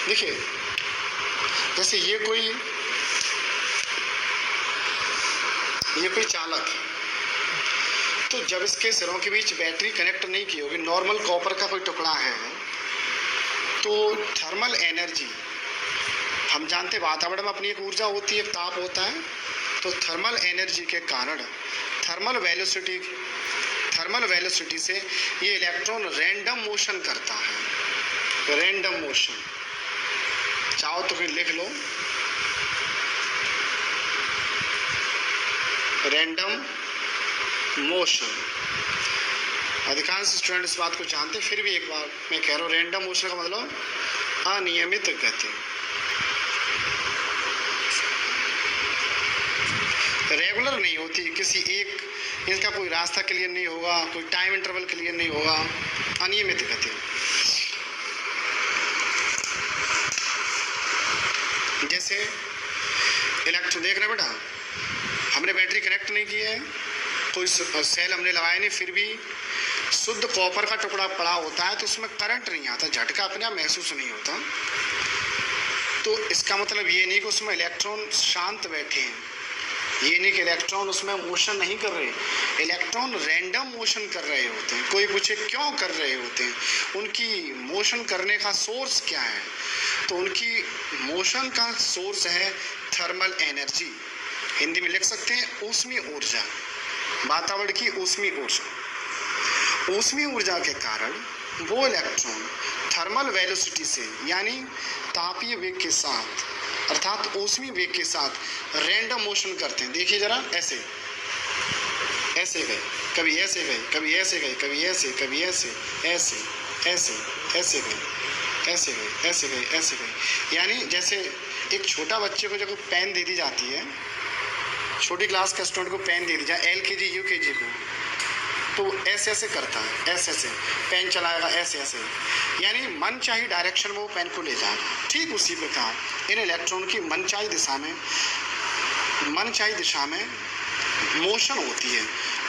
देखिए जैसे ये कोई चालक है, तो जब इसके सिरों के बीच बैटरी कनेक्ट नहीं की होगी, नॉर्मल कॉपर का कोई टुकड़ा है, तो थर्मल एनर्जी, हम जानते वातावरण में अपनी एक ऊर्जा होती है, एक ताप होता है, तो थर्मल एनर्जी के कारण थर्मल वेलोसिटी से ये इलेक्ट्रॉन रैंडम मोशन करता है। रैंडम मोशन चाहो तो फिर लिख लो, रैंडम मोशन। अधिकांश स्टूडेंट इस बात को जानते, फिर भी एक बार मैं कह रहा हूँ, रैंडम मोशन का मतलब अनियमित गति, रेगुलर नहीं होती, किसी एक इसका कोई रास्ता क्लियर नहीं होगा, कोई टाइम इंटरवल क्लियर नहीं होगा, अनियमित गति। जैसे इलेक्ट्रॉन देख रहे बेटा, हमने बैटरी कनेक्ट नहीं की है, कोई सेल हमने लगाया नहीं, फिर भी शुद्ध कॉपर का टुकड़ा पड़ा होता है तो उसमें करंट नहीं आता, झटका अपने आप महसूस नहीं होता। तो इसका मतलब ये नहीं कि उसमें इलेक्ट्रॉन शांत बैठे हैं, ये नहीं कि इलेक्ट्रॉन उसमें मोशन नहीं कर रहे, इलेक्ट्रॉन रैंडम मोशन कर रहे होते हैं। कोई पूछे क्यों कर रहे होते हैं, उनकी मोशन करने का सोर्स क्या है, तो उनकी मोशन का सोर्स है थर्मल एनर्जी, हिंदी में लिख सकते हैं ऊष्मीय ऊर्जा, वातावरण की ऊष्मीय ऊर्जा। ऊष्मीय ऊर्जा के कारण वो इलेक्ट्रॉन थर्मल वेलोसिटी से यानी तापीय वेग के साथ अर्थात ऊष्मीय वेग के साथ रैंडम मोशन करते हैं। देखिए जरा, ऐसे ऐसे गए, कभी ऐसे गए, कभी ऐसे गए, कभी ऐसे, कभी ऐसे, ऐसे ऐसे ऐसे गए, ऐसे गए, ऐसे गए, ऐसे गए। यानी जैसे एक छोटा बच्चे को जब पेन दे दी जाती है, छोटी क्लास के स्टूडेंट को पेन दे दी जाए, LKG UKG को, तो ऐसे ऐसे करता है, ऐसे ऐसे पेन चलाएगा, ऐसे ऐसे, यानी मन चाही डायरेक्शन में वो पेन को ले जाएगा। ठीक उसी प्रकार इन इलेक्ट्रॉन की मनचाही दिशा में मोशन होती है,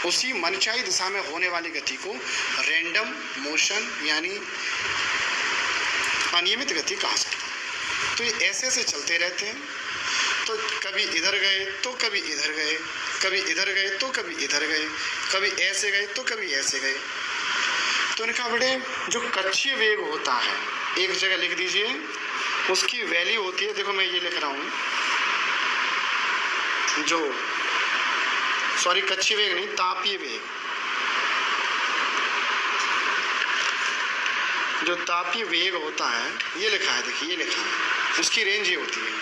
उसी मनचाही दिशा में होने वाली गति को रैंडम मोशन यानी अनियमित गति कहा जाता है। तो ये ऐसे ऐसे चलते रहते हैं, तो कभी इधर गए तो कभी इधर गए, कभी इधर गए तो कभी इधर गए, कभी ऐसे गए तो कभी ऐसे गए। तो इनका बड़े जो कक्षीय वेग होता है, एक जगह लिख दीजिए, उसकी वैल्यू होती है, देखो मैं ये लिख रहा हूँ, कक्षीय वेग नहीं, तापीय वेग, जो तापीय वेग होता है ये लिखा है, देखिए ये लिखा है, उसकी रेंज ये होती है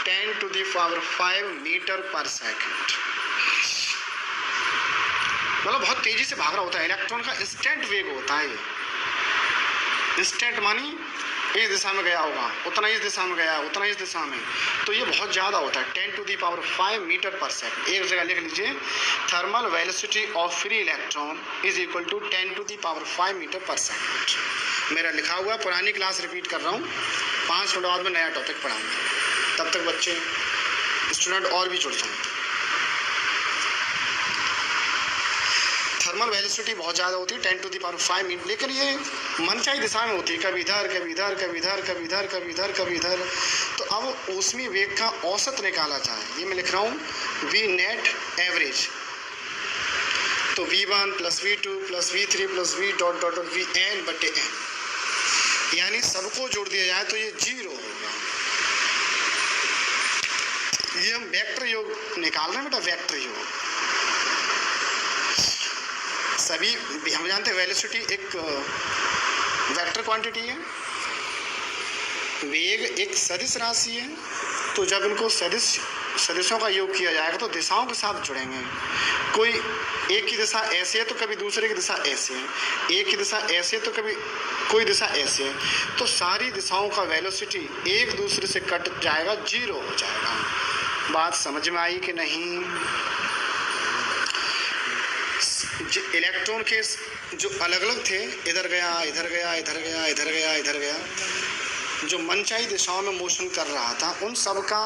10⁵ मीटर पर सेकंड। मतलब बहुत तेजी से भाग रहा होता है, इलेक्ट्रॉन का इंस्टेंट वेग होता है ये। इंस्टेंट मानी इस दिशा में गया होगा, उतना इस दिशा में गया, उतना इस दिशा में, तो ये बहुत ज़्यादा होता है 10⁵ मीटर पर सेकंड। एक जगह लिख लीजिए, thermal velocity of free electron is equal to 10⁵ metre per second. मेरा लिखा हुआ पुरानी क्लास रिपीट कर रहा हूँ, 5 मिनट बाद में नया टॉपिक पढ़ाऊँगा, तब तक बच्चे स्टूडेंट और भी जुड़ जाएँ। थर्मल वेलोसिटी बहुत ज़्यादा होती है 10⁵ मीटर, लेकिन ये मनचाही दिशा में होती है, कभी इधर कभी इधर कभी इधर कभी इधर कभी इधर कभी इधर। तो अब ऊष्मीय वेग का औसत निकाला जाए, ये मैं लिख रहा हूँ V नेट एवरेज, तो V1 + V2 + V3 + V dot dot dot Vn/n, यानी सबको जोड़ दिया जाए तो ये 0 होगा। ये हम वेक्टर योग निकाल रहे हैं बेटा, वेक्टर योग। सभी हम जानते हैं वेलोसिटी एक वेक्टर क्वांटिटी है, वेग एक सदिश राशि है, तो जब इनको सदिशों का योग किया जाएगा तो दिशाओं के साथ जुड़ेंगे। कोई एक की दिशा ऐसे है तो कभी दूसरे की दिशा ऐसे है, एक की दिशा ऐसे तो कभी कोई दिशा ऐसे है, तो सारी दिशाओं का वेलोसिटी एक दूसरे से कट जाएगा, 0 हो जाएगा। बात समझ में आई कि नहीं? इलेक्ट्रॉन के जो अलग अलग थे, इधर गया इधर गया इधर गया इधर गया इधर गया, जो मनचाही दिशाओं में मोशन कर रहा था, उन सब का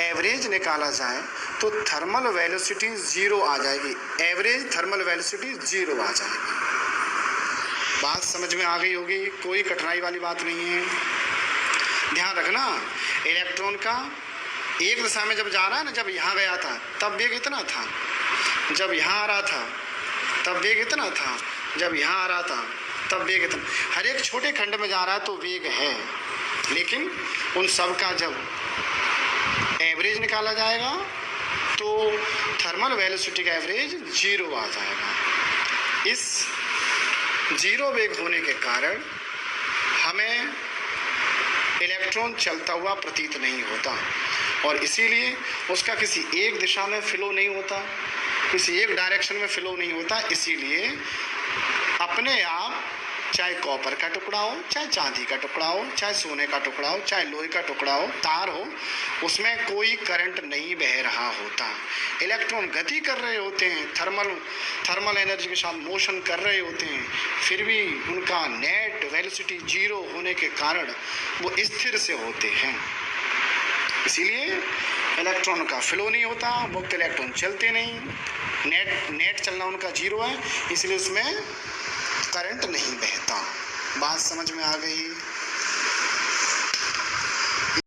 एवरेज निकाला जाए तो थर्मल वेलोसिटी 0 आ जाएगी, एवरेज थर्मल वेलोसिटी 0 आ जाएगी। बात समझ में आ गई होगी, कोई कठिनाई वाली बात नहीं है। ध्यान रखना, इलेक्ट्रॉन का एक दिशा में जब जा रहा है ना, जब यहाँ गया था तब वेग इतना था, जब यहाँ आ रहा था तब वेग इतना था, जब यहाँ आ रहा था तब वेग इतना, हर एक छोटे खंड में जा रहा है तो वेग है, लेकिन उन सब का जब एवरेज निकाला जाएगा तो थर्मल वेलोसिटी का एवरेज 0 आ जाएगा। इस 0 वेग होने के कारण हमें इलेक्ट्रॉन चलता हुआ प्रतीत नहीं होता, और इसीलिए उसका किसी एक दिशा में फ्लो नहीं होता, किसी एक डायरेक्शन में फ्लो नहीं होता। इसीलिए अपने आप, चाहे कॉपर का टुकड़ा हो, चाहे चांदी का टुकड़ा हो, चाहे सोने का टुकड़ा हो, चाहे लोहे का टुकड़ा हो, तार हो, उसमें कोई करंट नहीं बह रहा होता। इलेक्ट्रॉन गति कर रहे होते हैं, थर्मल एनर्जी के साथ मोशन कर रहे होते हैं, फिर भी उनका नेट वेलोसिटी 0 होने के कारण वो स्थिर से होते हैं। इसीलिए इलेक्ट्रॉन का फ्लो नहीं होता, मुक्त इलेक्ट्रॉन चलते नहीं, नेट चलना उनका 0 है, इसलिए उसमें करंट नहीं बहता। बात समझ में आ गई?